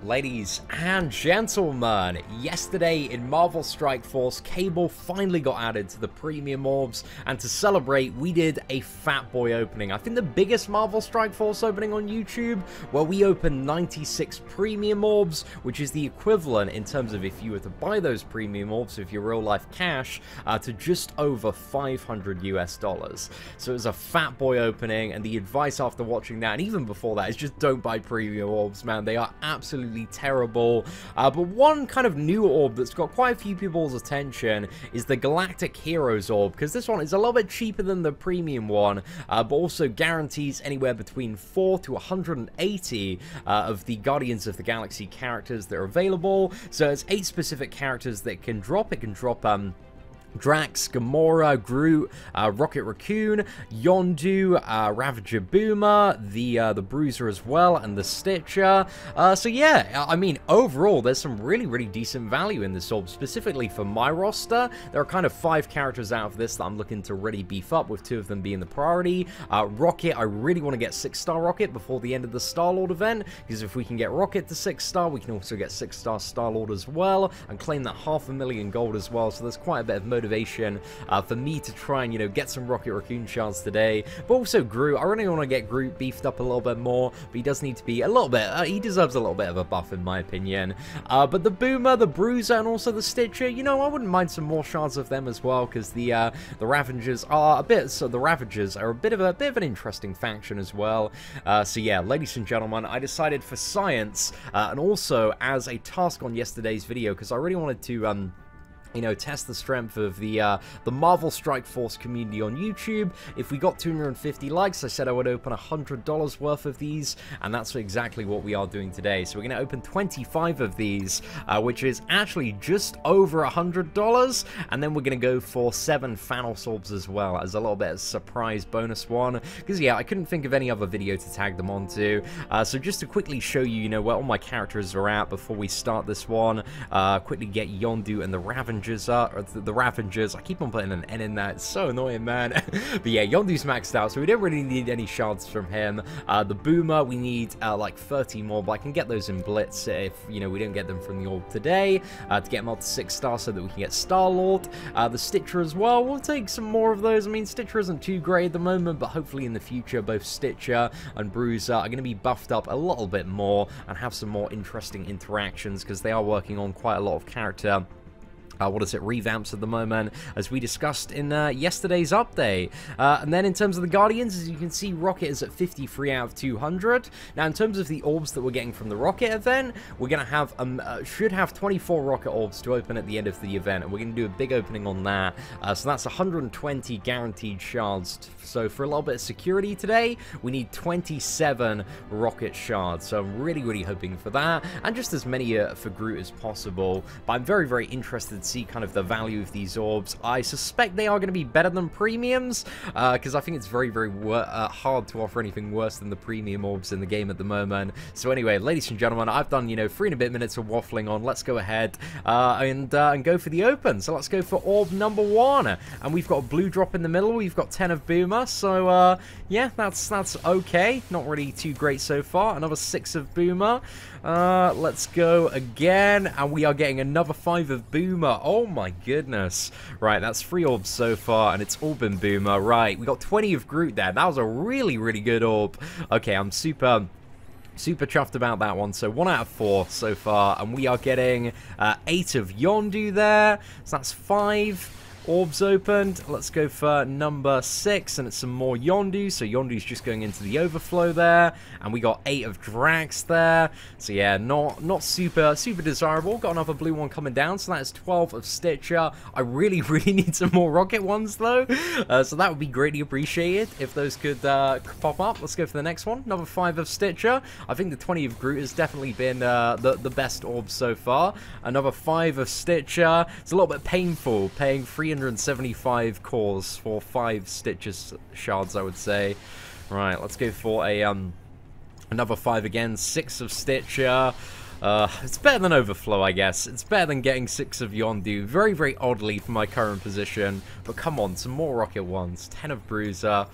Ladies and gentlemen, yesterday in Marvel Strike Force, Cable finally got added to the premium orbs, and to celebrate, we did a Fat Boy opening. I think the biggest Marvel Strike Force opening on YouTube, where we opened 96 premium orbs, which is the equivalent in terms of if you were to buy those premium orbs with your real life cash, to just over $500 US. So it was a Fat Boy opening, and the advice after watching that, and even before that, is just don't buy premium orbs, man. They are absolutely terrible. But one kind of new orb that's got quite a few people's attention is the Galactic Heroes orb, because this one is a little bit cheaper than the premium one, but also guarantees anywhere between 4 to 180 of the Guardians of the Galaxy characters that are available. So it's 8 specific characters that can drop. It can drop Drax, Gamora, Groot, Rocket Raccoon, Yondu, Ravager Boomer, the Bruiser as well, and the Stitcher. So yeah, I mean, overall, there's some really decent value in this orb, specifically for my roster. There are kind of 5 characters out of this that I'm looking to really beef up, with 2 of them being the priority. Rocket, I really want to get 6-star Rocket before the end of the Star-Lord event, because if we can get Rocket to 6-star, we can also get 6-star Star-Lord as well, and claim that 500,000 gold as well, so there's quite a bit of motivation for me to try and, you know, get some Rocket Raccoon shards today. But also Groot, I really want to get Groot beefed up a little bit more, but he does need to be a little bit, he deserves a little bit of a buff in my opinion. But the Boomer, the Bruiser, and also the Stitcher, you know, I wouldn't mind some more shards of them as well, because the Ravagers are a bit, so the Ravagers are a bit of an interesting faction as well. So yeah, ladies and gentlemen, I decided for science, and also as a task on yesterday's video, because I really wanted to you know, test the strength of the Marvel Strike Force community on YouTube. If we got 250 likes, I said I would open $100 worth of these, and that's exactly what we are doing today. So we're going to open 25 of these, which is actually just over $100, and then we're going to go for 7 Thanos orbs as well, as a little bit of surprise bonus one, because yeah, I couldn't think of any other video to tag them onto. So just to quickly show you, you know, where all my characters are at before we start this one, quickly get Yondu and the Ravagers up, or the Ravagers. I keep on putting an N in that. It's so annoying, man. But yeah, Yondu's maxed out, so we don't really need any shards from him. The Boomer, we need like 30 more, but I can get those in Blitz if, you know, we don't get them from the orb today, to get them up to 6-star so that we can get Star-Lord. The Stitcher as well, we'll take some more of those. I mean, Stitcher isn't too great at the moment, but hopefully in the future, both Stitcher and Bruiser are going to be buffed up a little bit more and have some more interesting interactions, because they are working on quite a lot of character revamps at the moment, as we discussed in yesterday's update. And then in terms of the Guardians, as you can see, Rocket is at 53 out of 200. Now, in terms of the orbs that we're getting from the Rocket event, we're going to have, should have 24 Rocket orbs to open at the end of the event, and we're going to do a big opening on that. So that's 120 guaranteed shards. So for a little bit of security today, we need 27 Rocket shards. So I'm really hoping for that, and just as many for Groot as possible. But I'm very interested to see kind of the value of these orbs. I suspect they are going to be better than premiums, because I think it's very hard to offer anything worse than the premium orbs in the game at the moment. So anyway, ladies and gentlemen, I've done, you know, 3 and a bit minutes of waffling on. Let's go ahead and go for the open. So let's go for orb number 1, and we've got a blue drop in the middle. We've got 10 of Boomer, so yeah, that's okay. Not really too great so far. Another 6 of Boomer. Let's go again, and we are getting another 5 of Boomer. Oh my goodness. Right, that's 3 orbs so far, and it's all been Boomer. Right, we got 20 of Groot there. That was a really good orb. Okay, I'm super chuffed about that one. So 1 out of 4 so far, and we are getting 8 of Yondu there. So that's 5 orbs opened. Let's go for number 6, and it's some more Yondu. So Yondu's just going into the overflow there, and we got 8 of Drax there. So yeah, not super desirable. Got another blue one coming down, so that is 12 of Stitcher. I really need some more Rocket ones though, so that would be greatly appreciated if those could pop up. Let's go for the next one. Another 5 of Stitcher. I think the 20 of Groot has definitely been the best orb so far. Another 5 of Stitcher. It's a little bit painful paying 375 cores for 5 Stitcher shards, I would say. Right, let's go for a another 5 again. 6 of Stitcher. It's better than Overflow, I guess. It's better than getting 6 of Yondu. Very oddly for my current position. But come on, some more Rocket ones. 10 of Bruiser.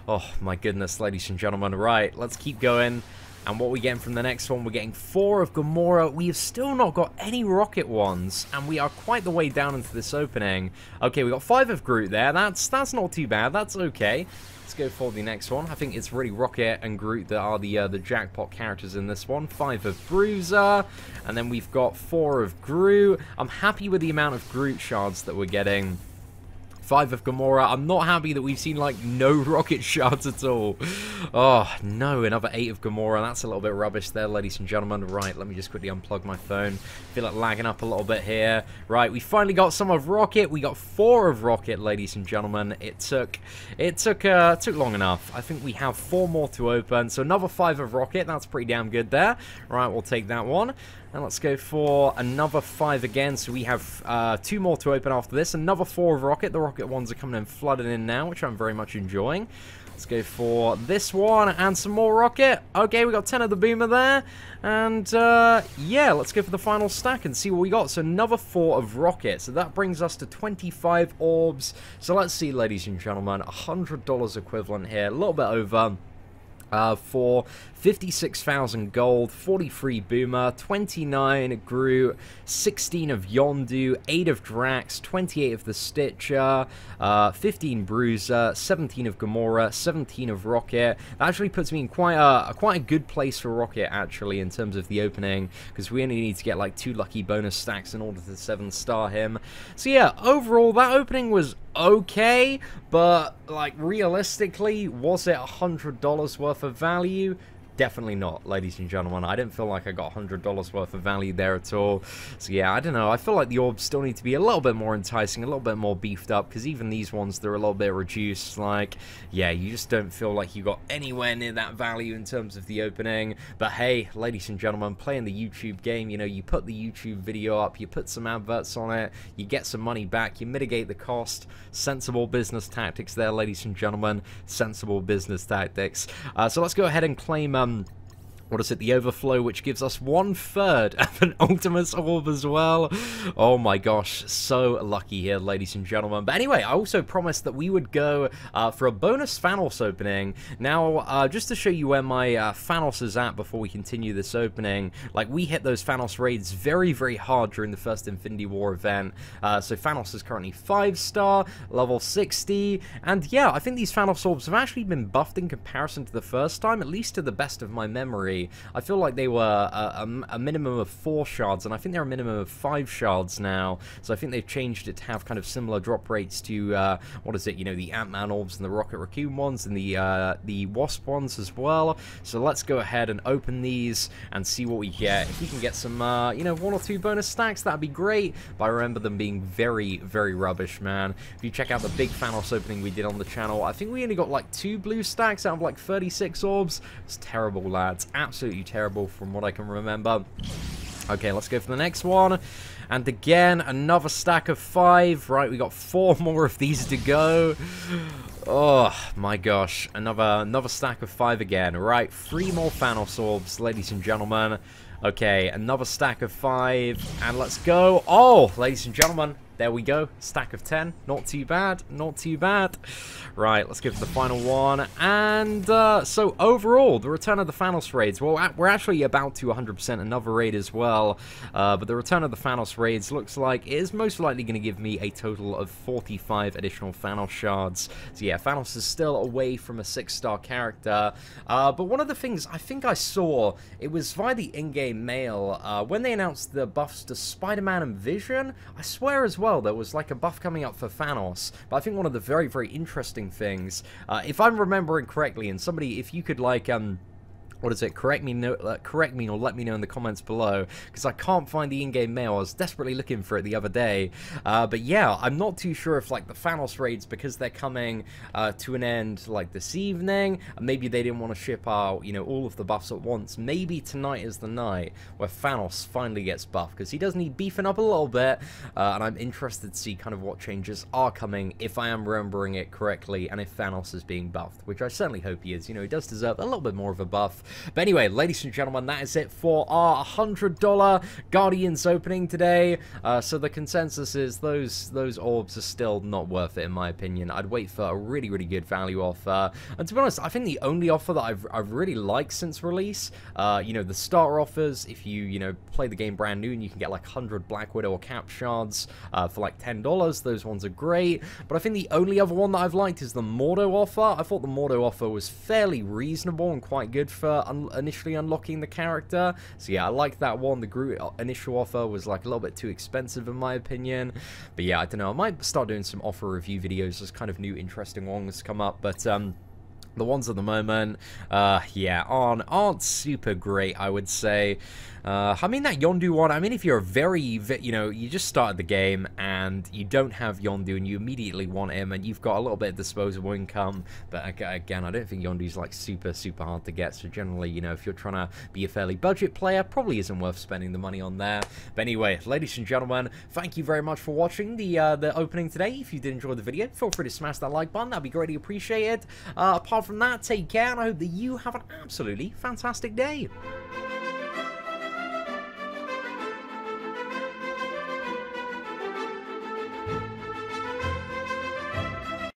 Oh my goodness, ladies and gentlemen. Right, let's keep going. And what we getting from the next one, we're getting 4 of Gamora. We have still not got any rocket ones, and we are quite the way down into this opening. Okay, we got 5 of Groot there. That's not too bad. That's okay. Let's go for the next one. I think it's really Rocket and Groot that are the jackpot characters in this one. 5 of Bruiser, and then we've got 4 of Groot. I'm happy with the amount of Groot shards that we're getting. 5 of Gamora. I'm not happy that we've seen, like, no rocket shards at all. Oh, no, another 8 of Gamora. That's a little bit rubbish there, ladies and gentlemen. Right, let me just quickly unplug my phone. Feel like lagging up a little bit here. Right, we finally got some of Rocket. We got 4 of Rocket, ladies and gentlemen. It took long enough. I think we have 4 more to open. So another 5 of Rocket. That's pretty damn good there. Right, we'll take that one. And let's go for another 5 again. So we have 2 more to open after this. Another 4 of Rocket. The Rocket ones are coming in flooding in now, which I'm very much enjoying. Let's go for this one and some more Rocket. Okay, we got 10 of the Boomer there. And, yeah, let's go for the final stack and see what we got. So another 4 of Rocket. So that brings us to 25 Orbs. So let's see, ladies and gentlemen. $100 equivalent here. A little bit over. For 56,000 gold, 43 Boomer, 29 Groot, 16 of Yondu, 8 of Drax, 28 of the Stitcher, 15 Bruiser, 17 of Gamora, 17 of Rocket. That actually puts me in quite a good place for Rocket, actually, in terms of the opening, because we only need to get like 2 lucky bonus stacks in order to 7-star him. So yeah, overall, that opening was okay, but like realistically, was it $100 worth of value? Definitely not, ladies and gentlemen. I didn't feel like I got $100 worth of value there at all. So yeah, I don't know. I feel like the orbs still need to be a little bit more enticing, a little bit more beefed up, because even these ones, they're a little bit reduced. Like, yeah, you just don't feel like you got anywhere near that value in terms of the opening. But hey, ladies and gentlemen, playing the YouTube game, you know, you put the YouTube video up, you put some adverts on it, you get some money back, you mitigate the cost. Sensible business tactics there, ladies and gentlemen. Sensible business tactics. So let's go ahead and claim what is it, the overflow, which gives us 1/3 of an Ultimus Orb as well. Oh my gosh, so lucky here, ladies and gentlemen. But anyway, I also promised that we would go for a bonus Thanos opening. Now, just to show you where my Thanos is at before we continue this opening, like, we hit those Thanos raids very, very hard during the first Infinity War event. So Thanos is currently 5-star, level 60, and yeah, I think these Thanos Orbs have actually been buffed in comparison to the first time, at least to the best of my memory. I feel like they were a minimum of 4 shards, and I think they're a minimum of 5 shards now. So I think they've changed it to have kind of similar drop rates to, what is it, you know, the Ant-Man Orbs and the Rocket Raccoon ones and the Wasp ones as well. So let's go ahead and open these and see what we get. If we can get some, you know, 1 or 2 bonus stacks, that'd be great. But I remember them being very, very rubbish, man. If you check out the big Thanos opening we did on the channel, I think we only got like 2 blue stacks out of like 36 orbs. It's terrible, lads. Absolutely terrible from what I can remember. Okay, let's go for the next one. And again, another stack of 5. Right, we got 4 more of these to go. Oh my gosh, another stack of 5 again. Right, 3 more Thanos orbs, ladies and gentlemen. Okay, another stack of 5, and let's go. Oh, ladies and gentlemen, there we go. Stack of 10. Not too bad. Not too bad. Right, let's go for the final one. And so overall, the return of the Thanos raids. Well, we're actually about to 100% another raid as well. But the return of the Thanos raids looks like it is most likely going to give me a total of 45 additional Thanos shards. So yeah, Thanos is still away from a 6-star character. But one of the things I think I saw, it was via the in-game mail, when they announced the buffs to Spider-Man and Vision, I swear as well, there was like a buff coming up for Thanos. But I think one of the very, very interesting things, if I'm remembering correctly, and somebody, if you could like what is it? Correct me or let me know in the comments below, because I can't find the in-game mail. I was desperately looking for it the other day. But yeah, I'm not too sure if like the Thanos raids, because they're coming to an end like this evening, and maybe they didn't want to ship out, you know, all of the buffs at once. Maybe tonight is the night where Thanos finally gets buffed, because he does need beefing up a little bit. And I'm interested to see kind of what changes are coming, if I am remembering it correctly, and if Thanos is being buffed, which I certainly hope he is. You know, he does deserve a little bit more of a buff. But anyway, ladies and gentlemen, that is it for our $100 Guardians opening today. So the consensus is those orbs are still not worth it in my opinion. I'd wait for a really, really good value offer. And to be honest, I think the only offer that I've really liked since release, you know, the starter offers, if you know, play the game brand new and you can get like 100 Black Widow or Cap shards for like $10, those ones are great. But I think the only other one that I've liked is the Mordo offer. I thought the Mordo offer was fairly reasonable and quite good for initially unlocking the character. So yeah, I like that one. The Groot initial offer was like a little bit too expensive in my opinion. But yeah, I don't know. I might start doing some offer review videos as kind of new interesting ones come up. But the ones at the moment, yeah, aren't super great, I would say. I mean, that Yondu one, I mean, if you're you know, you just started the game and you don't have Yondu and you immediately want him and you've got a little bit of disposable income, but again, I don't think Yondu's like super hard to get, so generally, you know, if you're trying to be a fairly budget player, probably isn't worth spending the money on there. But anyway, ladies and gentlemen, thank you very much for watching the opening today. If you did enjoy the video, feel free to smash that like button, that'd be greatly appreciated. Apart from that, take care, and I hope that you have an absolutely fantastic day.